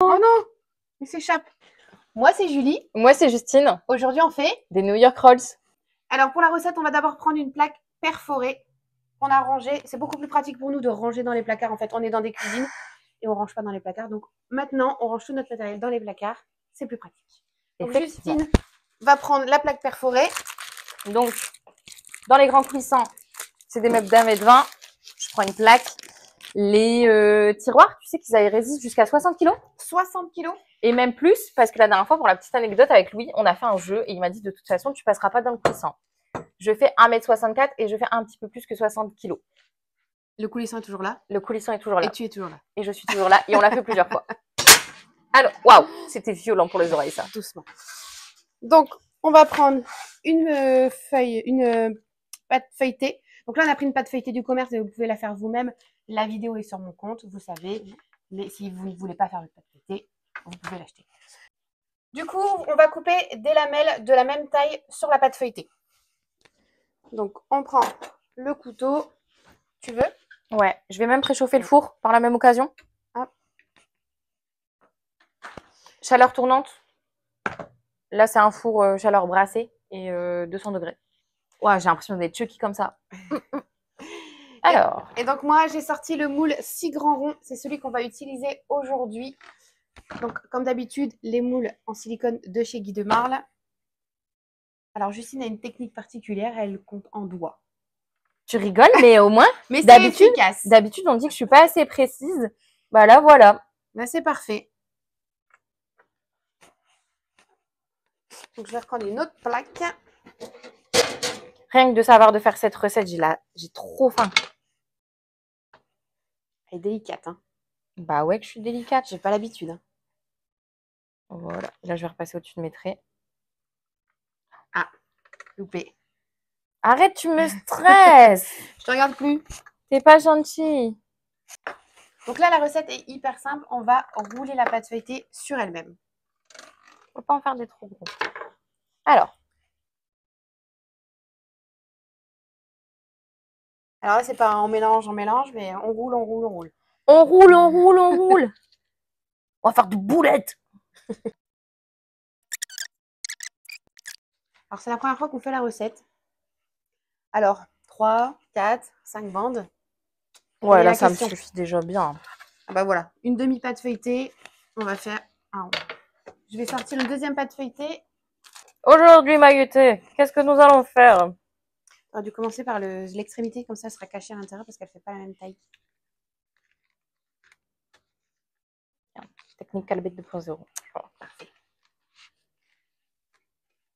Oh non, il s'échappe. Moi, c'est Julie. Moi, c'est Justine. Aujourd'hui, on fait des New York Rolls. Alors, pour la recette, on va d'abord prendre une plaque perforée qu'on a rangée. C'est beaucoup plus pratique pour nous de ranger dans les placards. En fait, on est dans des cuisines et on range pas dans les placards. Donc, maintenant, on range tout notre matériel dans les placards. C'est plus pratique. Donc, Justine va prendre la plaque perforée. Donc, dans les grands cuissants, c'est des meubles d'1,20 m. Je prends une plaque. Les tiroirs, tu sais qu'ils résistent jusqu'à 60 kg. 60 kg. Et même plus, parce que la dernière fois, pour la petite anecdote avec Louis, on a fait un jeu et il m'a dit de toute façon, tu passeras pas dans le cuisson. Je fais 1,64 m et je fais un petit peu plus que 60 kg. Le coulisson est toujours là. Le coulisson est toujours là. Et tu es toujours là. Et je suis toujours là et on l'a fait plusieurs fois. Alors, waouh, c'était violent pour les oreilles, ça. Doucement. Donc, on va prendre une pâte feuilletée. Donc là, on a pris une pâte feuilletée du commerce et vous pouvez la faire vous-même. La vidéo est sur mon compte, vous savez. Mais si vous ne voulez pas faire de pâte feuilletée, vous pouvez l'acheter. Du coup, on va couper des lamelles de la même taille sur la pâte feuilletée. Donc, on prend le couteau. Tu veux? Ouais, je vais même préchauffer le four par la même occasion. Hop. Chaleur tournante. Là, c'est un four chaleur brassée et 200 degrés. Ouais, j'ai l'impression d'être Chucky comme ça. Alors. Et donc, moi, j'ai sorti le moule 6 grands ronds. C'est celui qu'on va utiliser aujourd'hui. Donc, comme d'habitude, les moules en silicone de chez Guy de Marle. Alors, Justine a une technique particulière. Elle compte en doigts. Tu rigoles, mais au moins, mais c'est efficace. D'habitude, on dit que je suis pas assez précise. Bah là, voilà. Bah, c'est parfait. Donc, je vais reprendre une autre plaque. Rien que de savoir de faire cette recette, j'ai trop faim. Elle est délicate, hein. Bah ouais que je suis délicate. J'ai pas l'habitude. Hein. Voilà. Là, je vais repasser au-dessus de mes traits. Ah, loupé. Arrête, tu me stresses. Je te regarde plus. T'es pas gentil. Donc là, la recette est hyper simple. On va rouler la pâte feuilletée sur elle-même. Faut pas en faire des trop gros. Alors là, c'est pas on mélange, mais on roule, on roule, on roule. On roule, on roule, on roule. On va faire des boulettes. Alors, c'est la première fois qu'on fait la recette. Alors, 3, 4, 5 bandes. Ouais, là, ça me suffit déjà bien. Ah bah voilà, une demi-pâte feuilletée. On va faire un rond. Je vais sortir une deuxième pâte feuilletée. Aujourd'hui, Maïuté, qu'est-ce que nous allons faire? On aurait dû commencer par l'extrémité, comme ça, elle sera cachée à l'intérieur parce qu'elle fait pas la même taille. Technique Calbec 2.0. Oh, parfait.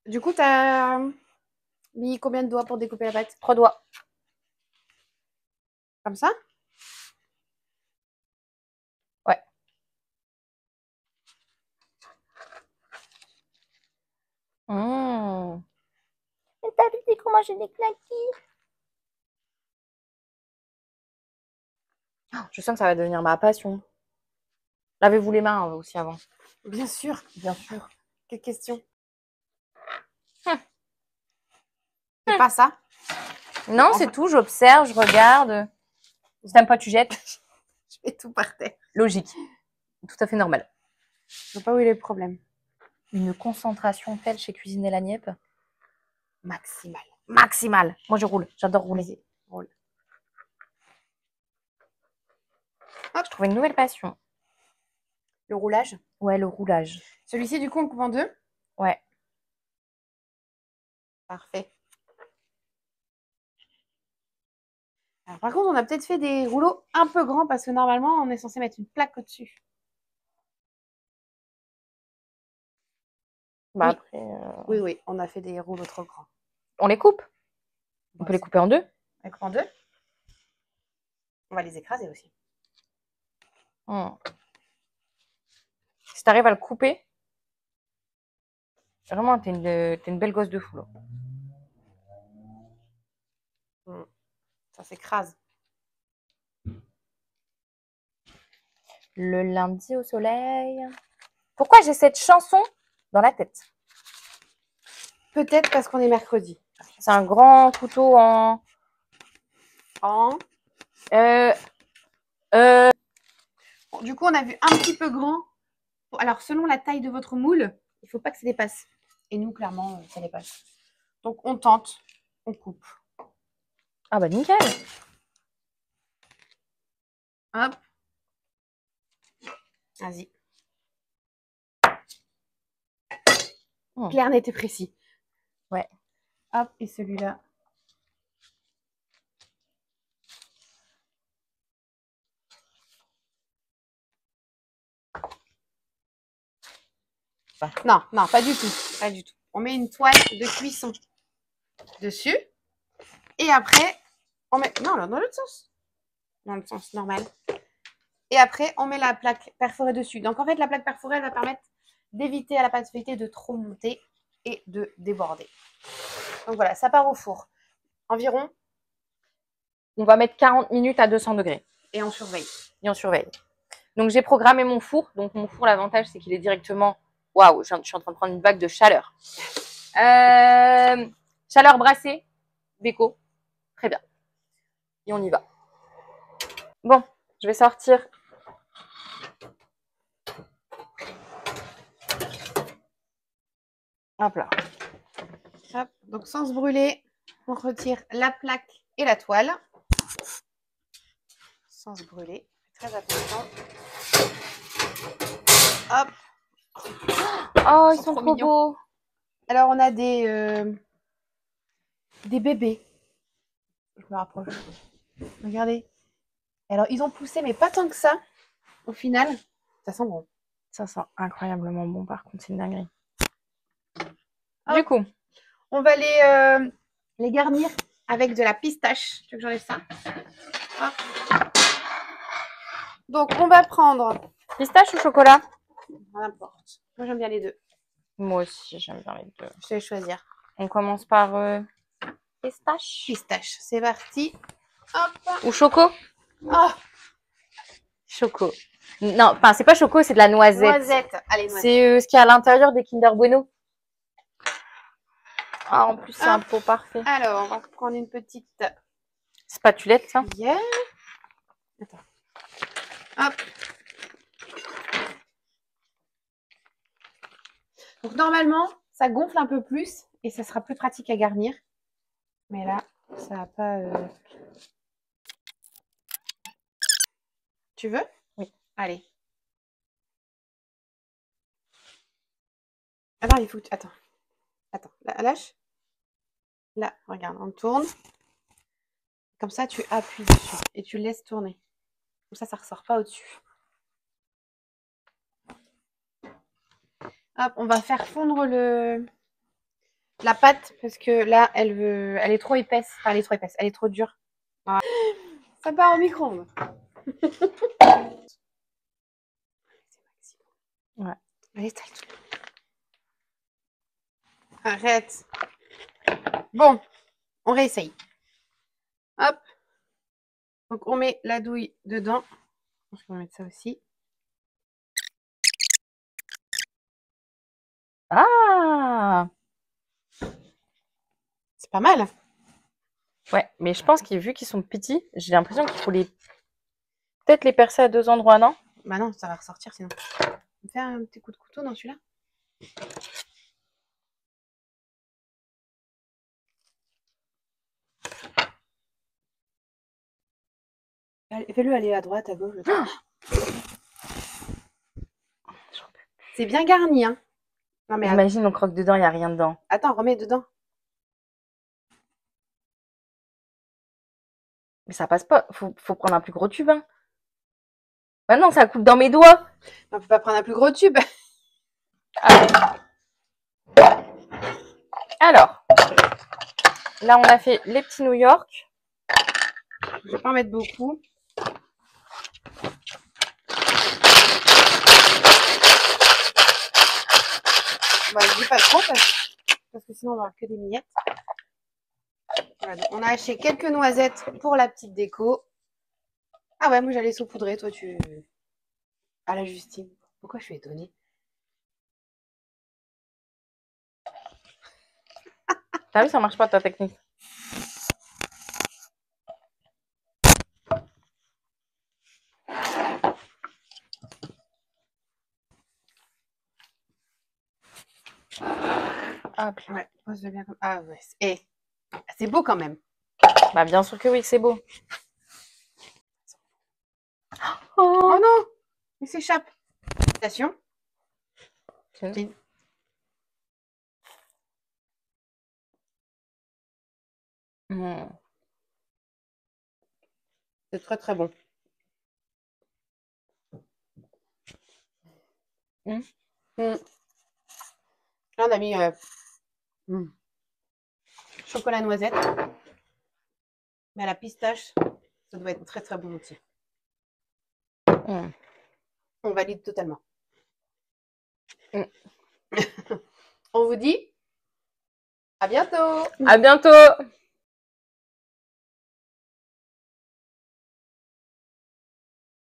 Du coup, tu as mis combien de doigts pour découper la pâte? 3 doigts. Comme ça? Ouais. Et t'as vu comment j'ai des claquis? Je sens que ça va devenir ma passion. Lavez-vous les mains aussi avant. Bien sûr. Bien sûr. Quelle question? C'est pas ça? Non, c'est tout. J'observe, je regarde. Si t'aimes pas, tu jettes. Je mets tout par terre. Logique. Tout à fait normal. Je vois pas où il est le problème. Une concentration telle chez Cuisiner la Nièpe. Maximale. Maximale. Moi, je roule. J'adore rouler. Roule. Hop. Je trouvais une nouvelle passion. Le roulage? Ouais, le roulage. Celui-ci, du coup, on coupe en deux? Ouais. Parfait. Alors, par contre, on a peut-être fait des rouleaux un peu grands parce que normalement, on est censé mettre une plaque au-dessus. Bah oui. Après, oui, on a fait des rouleaux trop grands. On les coupe? On peut les couper en deux? On les coupe en deux? On va les écraser aussi. Si t'arrives à le couper, vraiment, t'es une belle gosse de fou, là. Ça s'écrase. Le lundi au soleil. Pourquoi j'ai cette chanson dans la tête? Peut-être parce qu'on est mercredi. C'est un grand couteau en... Du coup, on a vu un petit peu grand Alors, selon la taille de votre moule, il ne faut pas que ça dépasse. Et nous, clairement, ça dépasse. Donc, on tente, on coupe. Ah bah nickel. Hop. Vas-y. Oh. Clair, net et précis. Ouais. Hop, et celui-là. Non, non, pas du tout. Pas du tout. On met une toile de cuisson dessus. Et après, on met... Non, dans l'autre sens. Dans le sens normal. Et après, on met la plaque perforée dessus. Donc, en fait, la plaque perforée, elle va permettre d'éviter à la pâte feuilletée de trop monter et de déborder. Donc, voilà, ça part au four. Environ. On va mettre 40 minutes à 200 degrés. Et on surveille. Et on surveille. Donc, j'ai programmé mon four. Donc, mon four, l'avantage, c'est qu'il est directement... Waouh, je suis en train de prendre une vague de chaleur. Chaleur brassée, déco. Très bien. Et on y va. Bon, je vais sortir. Hop là. Hop. Donc, sans se brûler, on retire la plaque et la toile. Sans se brûler. Très attention. Hop. Oh, ils sont trop beaux. Alors, on a des bébés. Je me rapproche. Regardez. Alors, ils ont poussé, mais pas tant que ça. Au final, ça sent bon. Ça sent incroyablement bon, par contre, c'est une dinguerie. Hop. Du coup, on va les garnir avec de la pistache. Tu veux que j'enlève ça? Hop. Donc, on va prendre... Pistache ou chocolat? N'importe. Moi, j'aime bien les deux. Moi aussi, j'aime bien les deux. Je vais choisir. On commence par pistache. Pistache. C'est parti. Hop. Ou choco? Oh, Choco. Non, enfin, c'est pas choco, c'est de la noisette. noisette. Allez, noisette. C'est ce qu'il y a à l'intérieur des Kinder Bueno. Ah, en plus, c'est un pot parfait. Alors, on va prendre une petite Spatulette, ça. cuillère. Attends. Hop. Donc, normalement, ça gonfle un peu plus et ça sera plus pratique à garnir. Mais là, ça va pas... Tu veux? Oui. Allez. Attends, il faut que... Attends. Attends, lâche. Là, regarde, on tourne. Comme ça, tu appuies dessus et tu laisses tourner. Comme ça ressort pas au-dessus. Hop, on va faire fondre la pâte parce que là, elle est trop épaisse. Enfin, elle est trop épaisse, elle est trop dure. Voilà. Ça part au micro-ondes. Ouais. Allez, installe-toi. Arrête. Bon, on réessaye. Hop. Donc, on met la douille dedans. Je pense qu'on va mettre ça aussi. Ah! C'est pas mal. Ouais, mais je pense que vu qu'ils sont petits, j'ai l'impression qu'il faut peut-être les percer à 2 endroits, non? Bah non, ça va ressortir sinon. On fait un petit coup de couteau dans celui-là. Fais-le aller à droite, à gauche. C'est bien garni, hein. Non, mais imagine, on croque dedans, il n'y a rien dedans. attends, remets dedans. Mais ça passe pas. Faut prendre un plus gros tube, hein. Bah non, ça coupe dans mes doigts. On peut pas prendre un plus gros tube. Alors, là, on a fait les petits New York. Je vais pas en mettre beaucoup. Bah, je dis pas trop parce que sinon on va avoir que des miettes. Voilà, donc on a acheté quelques noisettes pour la petite déco. Ah ouais, moi j'allais saupoudrer, toi tu... Ah la Justine, pourquoi je suis étonnée? T'as vu, ça marche pas ta technique. Ah, puis- Ouais, pose-le bien comme... Ah ouais, c'est beau quand même. Bah, bien sûr que oui, que c'est beau. Oh Oh. non, il s'échappe. Attention. Ok. Mm. C'est très très bon. Mm. Mm. Là, on a mis chocolat noisette. Mais à la pistache, ça doit être très très bon aussi. Mm. On valide totalement. Mm. On vous dit à bientôt. À bientôt!